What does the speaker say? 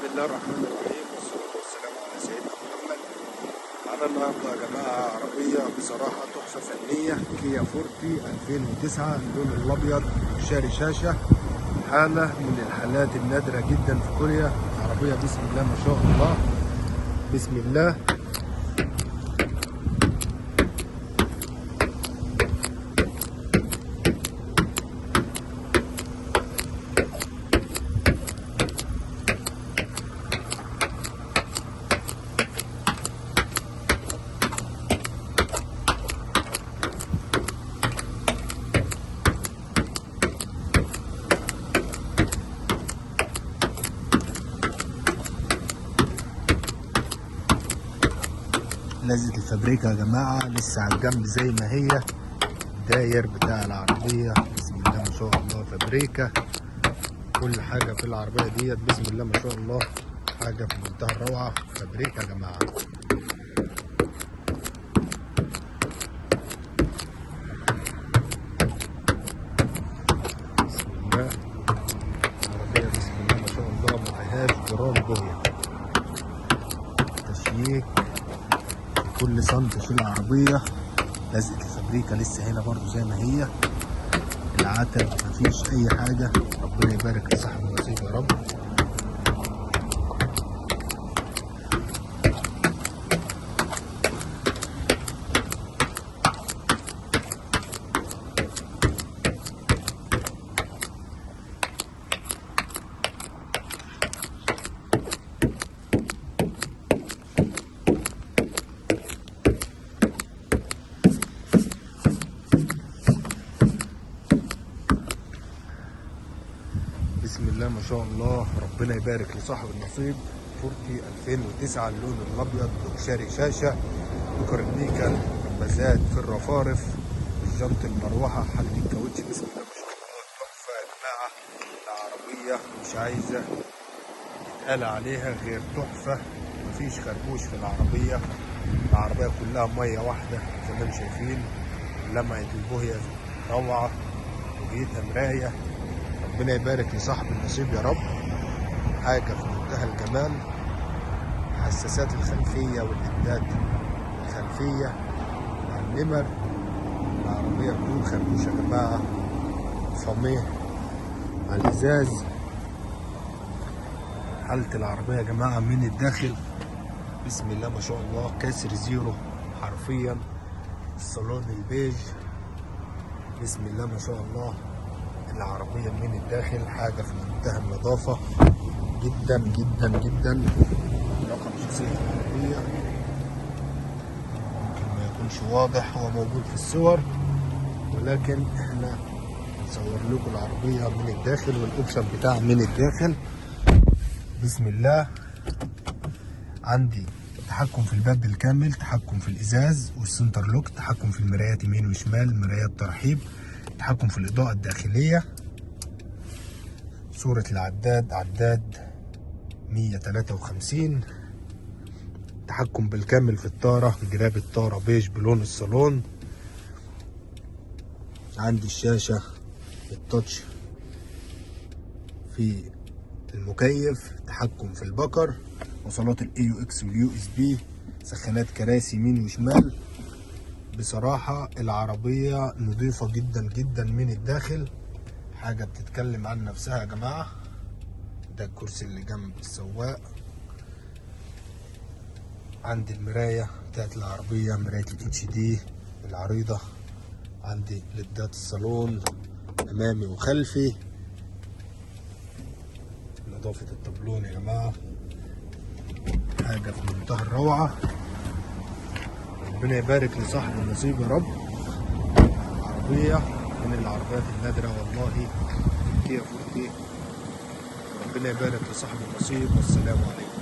بسم الله الرحمن الرحيم والصلاة والسلام على سيدنا محمد. معانا النهارده يا جماعة عربية بصراحة تحفة فنية، كيا فورتي 2009 اللون الأبيض شاري شاشة. حالة من الحالات النادرة جدا في كوريا. عربية بسم الله ما شاء الله، بسم الله. لزقة الفابريكا يا جماعة لسه على الجنب زي ما هي. الداير بتاع العربية بسم الله ما شاء الله، فابريكا. كل حاجة في العربية ديت بسم الله ما شاء الله، حاجة في منتهى الروعة. فابريكا يا جماعة. بسم الله. العربية بسم الله ما شاء الله ما فيهاش جرام بوية. تشييك كل سنتي في العربية. لزقة الفابريكا لسه هنا برضو زي ما هي. العتب مفيش أي حاجة. ربنا يبارك لصاحب النصيب يا رب. بسم الله ما شاء الله، ربنا يبارك لصاحب النصيب. فورتي 2009 اللون الابيض شاري شاشه، ميكانيكا، رمازات في الرفارف، الجنط المروحه، حاله الكاوتش. بسم الله ما شاء الله تحفه يا جماعه. العربيه مش عايزه يتقال عليها غير تحفه. مفيش خربوش في العربيه. العربيه كلها ميه واحده زي ما انتم شايفين. لمعه البوهيه روعه، بوهيتها مرايه. ربنا يبارك لصاحب النصيب يا رب. حاجة في منتهى الجمال. حساسات الخلفية والإمداد الخلفية مع النمر. العربية بدون خربوش يا جماعة. صميم مع الإزاز. حالة العربية يا جماعة من الداخل بسم الله ما شاء الله، كسر زيرو حرفيا. الصالون البيج بسم الله ما شاء الله. العربية من الداخل حاجة في منتهى النظافة جدا جدا جدا. رقم شخصية العربية ممكن ما يكونش واضح، هو موجود في الصور، ولكن احنا نصور لكم العربية من الداخل والاوبشن بتاعها من الداخل. بسم الله. عندي تحكم في الباب بالكامل، تحكم في الازاز والسنتر لوك، تحكم في المرايات يمين وشمال، مرايات ترحيب، تحكم في الإضاءة الداخلية. صورة العداد عداد 153. تحكم بالكامل في الطارة، جراب الطارة بيج بلون الصالون. عندي الشاشة التاتش في المكيف، تحكم في البكر، وصلات الاي يو اكس واليو اس بي، سخانات كراسي يمين وشمال. بصراحة العربية نظيفة جدا جدا من الداخل. حاجة بتتكلم عن نفسها يا جماعة. ده الكرسي اللي جنب السواق. عندي المراية بتاعت العربية، مراية الاتش دي العريضة. عندي ليدات الصالون امامي وخلفي. نظافة الطبلون يا جماعة حاجة في منتهى الروعة. ربنا يبارك لصاحب النصيب يا رب. عربية من العربيات النادرة والله، كيا فورتي. ربنا يبارك لصاحب النصيب، والسلام عليكم.